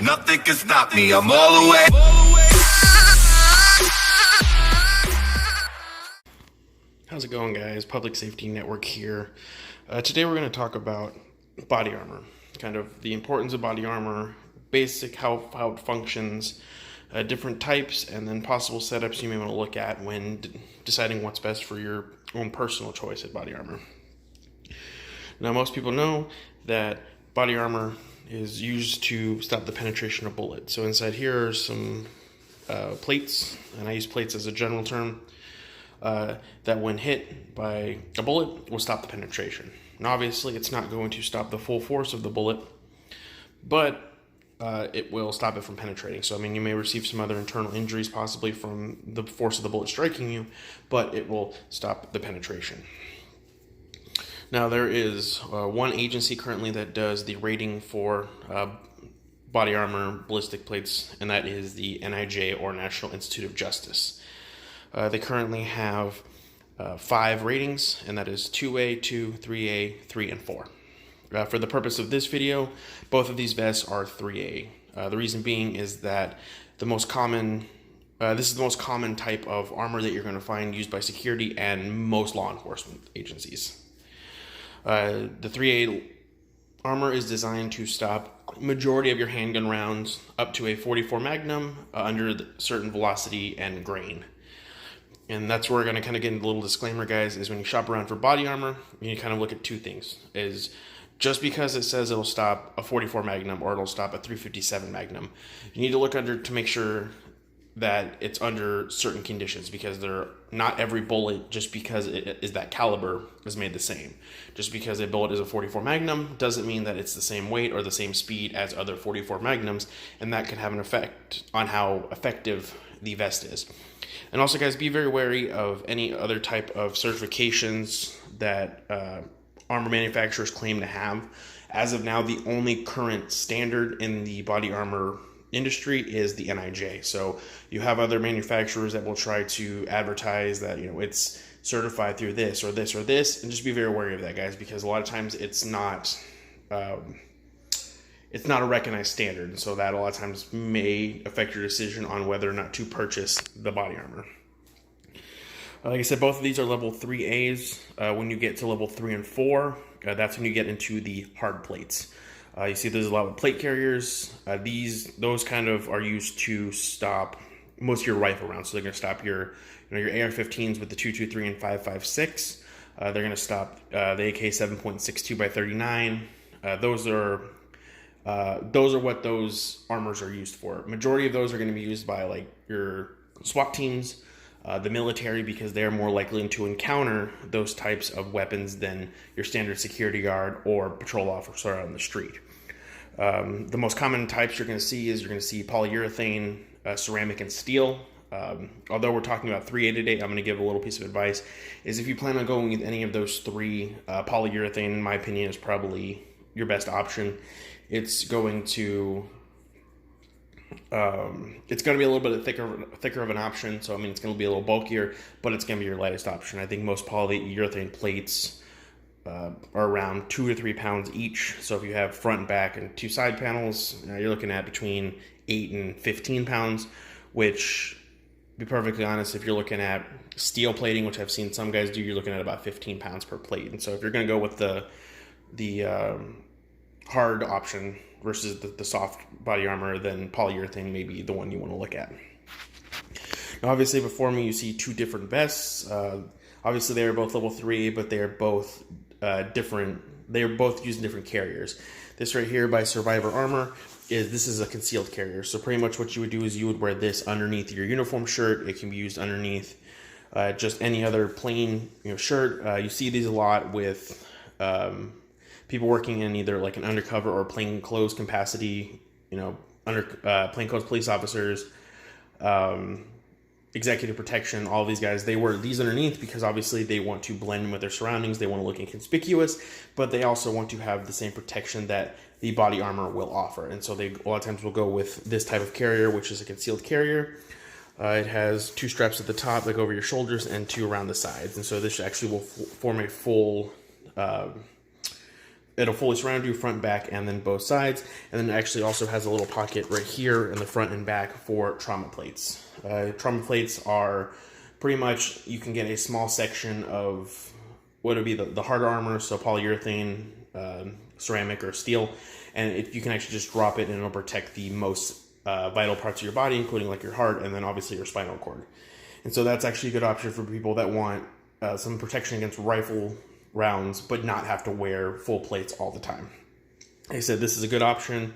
Nothing can stop me, I'm all the way. How's it going, guys? Public Safety Network here. Today we're going to talk about body armor, kind of the importance of body armor, basic how it functions, different types, and then possible setups you may want to look at when deciding what's best for your own personal choice of body armor. Now, most people know that body armor is used to stop the penetration of bullets. So inside here are some plates, and I use plates as a general term, that when hit by a bullet will stop the penetration. And obviously it's not going to stop the full force of the bullet, but it will stop it from penetrating. So I mean, you may receive some other internal injuries possibly from the force of the bullet striking you, but it will stop the penetration. Now, there is one agency currently that does the rating for body armor ballistic plates, and that is the NIJ, or National Institute of Justice. They currently have 5 ratings, and that is 2A, 2, 3A, 3, and 4. For the purpose of this video, both of these vests are 3A. The reason being is that this is the most common type of armor that you're going to find used by security and most law enforcement agencies. The 3A armor is designed to stop majority of your handgun rounds up to a 44 Magnum under certain velocity and grain. And that's where we're going to kind of get into a little disclaimer, guys, is when you shop around for body armor, you need to kind of look at 2 things. Is just because it says it'll stop a 44 Magnum or it'll stop a 357 Magnum, you need to look under to make sure that it's under certain conditions, because not every bullet, just because it is that caliber, is made the same. Just because a bullet is a 44 Magnum doesn't mean that it's the same weight or the same speed as other 44 Magnums, and that can have an effect on how effective the vest is. And also, guys, be very wary of any other type of certifications that armor manufacturers claim to have. As of now, the only current standard in the body armor industry is the NIJ. So you have other manufacturers that will try to advertise that, it's certified through this or this or this, and just be very wary of that, guys, because a lot of times it's not a recognized standard, and so that a lot of times may affect your decision on whether or not to purchase the body armor. Like I said, both of these are level 3As. When you get to level 3 and 4, that's when you get into the hard plates. You see there's a lot of plate carriers. Those kind of are used to stop most of your rifle rounds. So they're going to stop your AR-15s with the 223 and 5.56. They're going to stop the AK 7.62 by 39. Those are what those armors are used for. Majority of those are going to be used by like your SWAT teams, the military, because they're more likely to encounter those types of weapons than your standard security guard or patrol officer on the street. The most common types you're going to see polyurethane, ceramic, and steel. Although we're talking about 3A today, I'm going to give a little piece of advice. Is if you plan on going with any of those 3, polyurethane, in my opinion, is probably your best option. It's going to be a little bit thicker of an option. So I mean, it's going to be a little bulkier, but it's going to be your lightest option. I think most polyurethane plates are around 2 to 3 pounds each. So if you have front and back and 2 side panels, you're looking at between 8 and 15 pounds, which, to be perfectly honest, if you're looking at steel plating, which I've seen some guys do, you're looking at about 15 pounds per plate. And so if you're going to go with the hard option versus the soft body armor, then polyurethane may be the one you want to look at. Now, obviously, before me, you see 2 different vests. Obviously, they are both level 3, but they are both different. They are both using different carriers. This right here by Survivor Armor is a concealed carrier. So pretty much what you would do is you would wear this underneath your uniform shirt. It can be used underneath just any other plain shirt. You see these a lot with people working in either like an undercover or plainclothes capacity, plainclothes police officers, executive protection, all these guys, they wear these underneath because obviously they want to blend in with their surroundings. They want to look inconspicuous, but they also want to have the same protection that the body armor will offer. And so they a lot of times will go with this type of carrier, which is a concealed carrier. It has 2 straps at the top that go over your shoulders and 2 around the sides. And so this actually will form a full it'll fully surround you front, back, and then both sides. And then it actually also has a little pocket right here in the front and back for trauma plates. Trauma plates are pretty much, you can get a small section of what would be the hard armor, so polyurethane, ceramic, or steel, and you can actually just drop it and it'll protect the most vital parts of your body, including like your heart and then obviously your spinal cord. And so that's actually a good option for people that want some protection against rifle rounds, but not have to wear full plates all the time. Like I said, this is a good option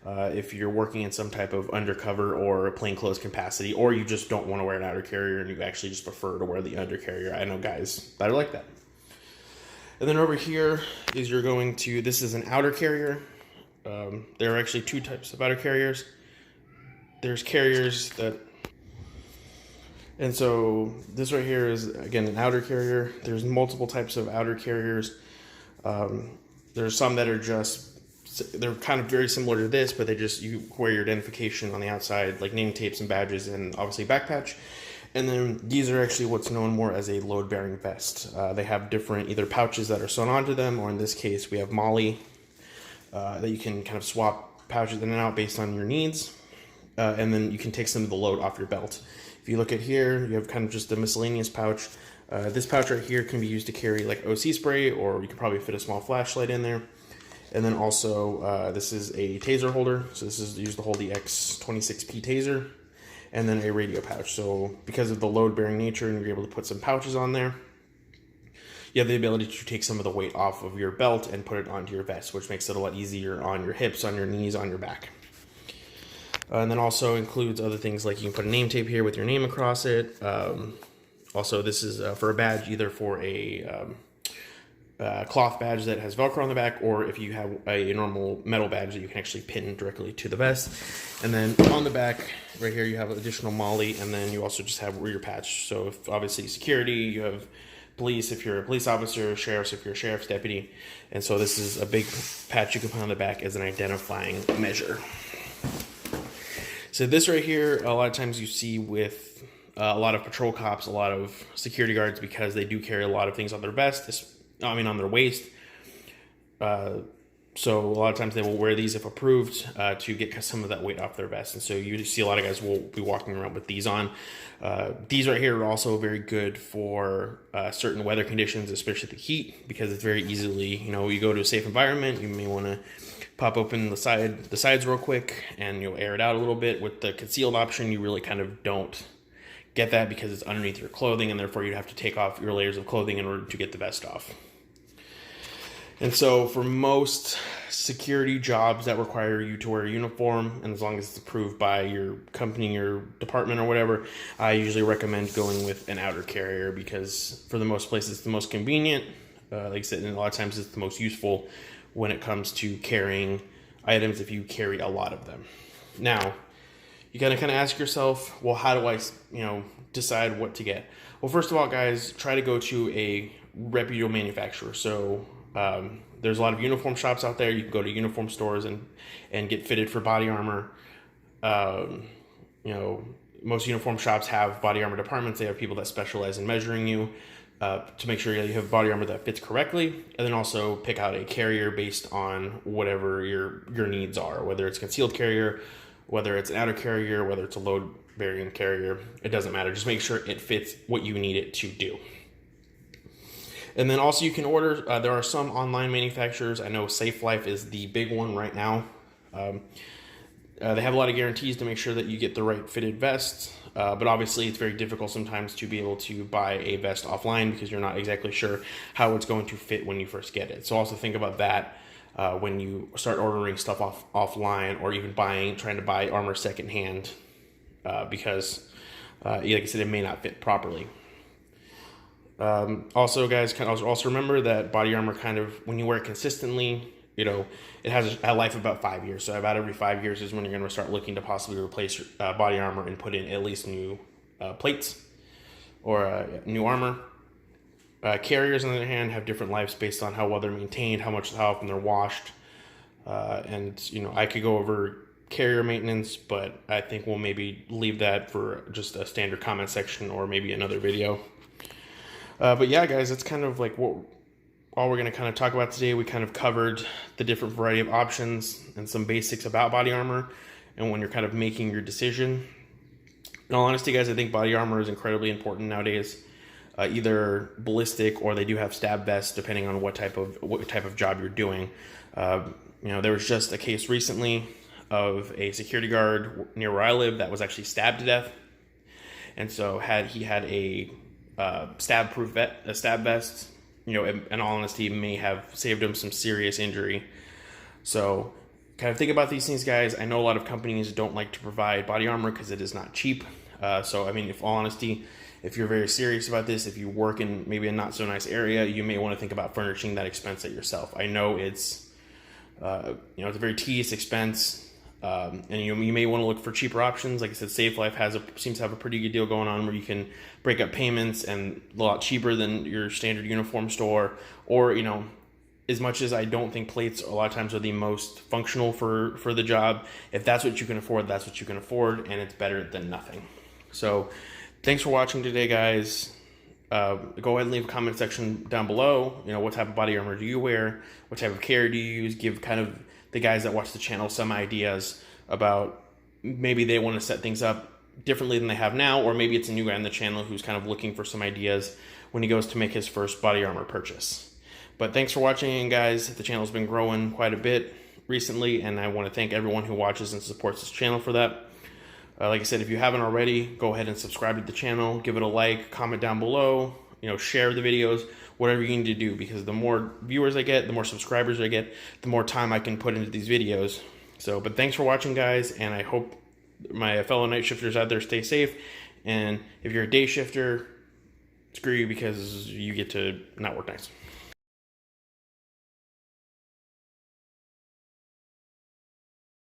if you're working in some type of undercover or plainclothes capacity, or you just don't want to wear an outer carrier and you actually just prefer to wear the under carrier. I know guys that are like that. And then over here is this is an outer carrier. There are actually two types of outer carriers. There's carriers that, and so this right here is, again, an outer carrier. There's multiple types of outer carriers. There's some that are they're kind of very similar to this, but you wear your identification on the outside, like name tapes and badges, and obviously back patch. And then these are actually what's known more as a load-bearing vest. They have different either pouches that are sewn onto them, or in this case, we have MOLLE that you can kind of swap pouches in and out based on your needs. And then you can take some of the load off your belt. If you look at here, you have kind of just a miscellaneous pouch. This pouch right here can be used to carry like OC spray, or you can probably fit a small flashlight in there. And then also, this is a taser holder. So this is used to hold the X26P taser. And then a radio pouch. So because of the load-bearing nature, and you're able to put some pouches on there, you have the ability to take some of the weight off of your belt and put it onto your vest, which makes it a lot easier on your hips, on your knees, on your back. And then also includes other things like you can put a name tape here with your name across it. Also, this is for a badge, either for a cloth badge that has Velcro on the back, or if you have a normal metal badge that you can actually pin directly to the vest. And then on the back right here, you have additional MOLLE, and then you also just have rear patch. So if obviously security, you have police if you're a police officer, sheriffs if you're a sheriff's deputy. And so this is a big patch you can put on the back as an identifying measure. So this right here, a lot of times you see with a lot of patrol cops, a lot of security guards, because they do carry a lot of things on their vest, on their waist. So a lot of times they will wear these if approved to get some of that weight off their vest. And so you see a lot of guys will be walking around with these on. These right here are also very good for certain weather conditions, especially the heat, because it's very easily, you go to a safe environment, you may want to pop open the sides real quick and you'll air it out a little bit. With the concealed option, you really kind of don't get that because it's underneath your clothing, and therefore you'd have to take off your layers of clothing in order to get the vest off. And so for most security jobs that require you to wear a uniform, and as long as it's approved by your company, your department, or whatever, I usually recommend going with an outer carrier, because for the most places it's the most convenient. Like I said, and a lot of times it's the most useful when it comes to carrying items if you carry a lot of them. Now, you gotta kind of ask yourself, well, how do I, decide what to get? Well, first of all, guys, try to go to a reputable manufacturer. So there's a lot of uniform shops out there. You can go to uniform stores and get fitted for body armor. Most uniform shops have body armor departments. They have people that specialize in measuring you to make sure you have body armor that fits correctly, and then also pick out a carrier based on whatever your needs are, whether it's a concealed carrier, whether it's an outer carrier, whether it's a load-bearing carrier. It doesn't matter. Just make sure it fits what you need it to do. And then also you can order, there are some online manufacturers. I know Safe Life is the big one right now. They have a lot of guarantees to make sure that you get the right fitted vest. But obviously it's very difficult sometimes to be able to buy a vest offline because you're not exactly sure how it's going to fit when you first get it. So also think about that when you start ordering stuff offline, or even trying to buy armor secondhand, because like I said, it may not fit properly. Also, guys, also remember that body armor when you wear it consistently, it has a life of about 5 years. So about every 5 years is when you're going to start looking to possibly replace your body armor and put in at least new plates or new armor. Carriers, on the other hand, have different lives based on how well they're maintained, how often they're washed. And I could go over carrier maintenance, but I think we'll maybe leave that for just a standard comment section or maybe another video. But yeah, guys, that's kind of like what all we're going to kind of talk about today. We kind of covered the different variety of options and some basics about body armor and when you're kind of making your decision. In all honesty, guys, I think body armor is incredibly important nowadays. Either ballistic or they do have stab vests, depending on what type of job you're doing. There was just a case recently of a security guard near where I live that was actually stabbed to death, and so he had a stab-proof vest. In all honesty, may have saved him some serious injury. So, kind of think about these things, guys. I know a lot of companies don't like to provide body armor because it is not cheap. So, I mean, if all honesty, if you're very serious about this, if you work in maybe a not so nice area, you may want to think about furnishing that expense at yourself. I know it's it's a very tedious expense, and you may want to look for cheaper options. Like I said, Safe Life seems to have a pretty good deal going on where you can break up payments and a lot cheaper than your standard uniform store. Or as much as I don't think plates a lot of times are the most functional for the job, if that's what you can afford, that's what you can afford, and it's better than nothing. So thanks for watching today, guys. Go ahead and leave a comment section down below. What type of body armor do you wear? What type of care do you use? Give kind of the guys that watch the channel some ideas about maybe they want to set things up differently than they have now, or maybe it's a new guy on the channel who's kind of looking for some ideas when he goes to make his first body armor purchase. But thanks for watching, guys. The channel's been growing quite a bit recently, and I want to thank everyone who watches and supports this channel for that. Like I said, if you haven't already, go ahead and subscribe to the channel, give it a like, comment down below, share the videos, whatever you need to do, because the more viewers I get, the more subscribers I get, the more time I can put into these videos. But thanks for watching, guys, and I hope my fellow night shifters out there stay safe. And if you're a day shifter, screw you, because you get to not work nights.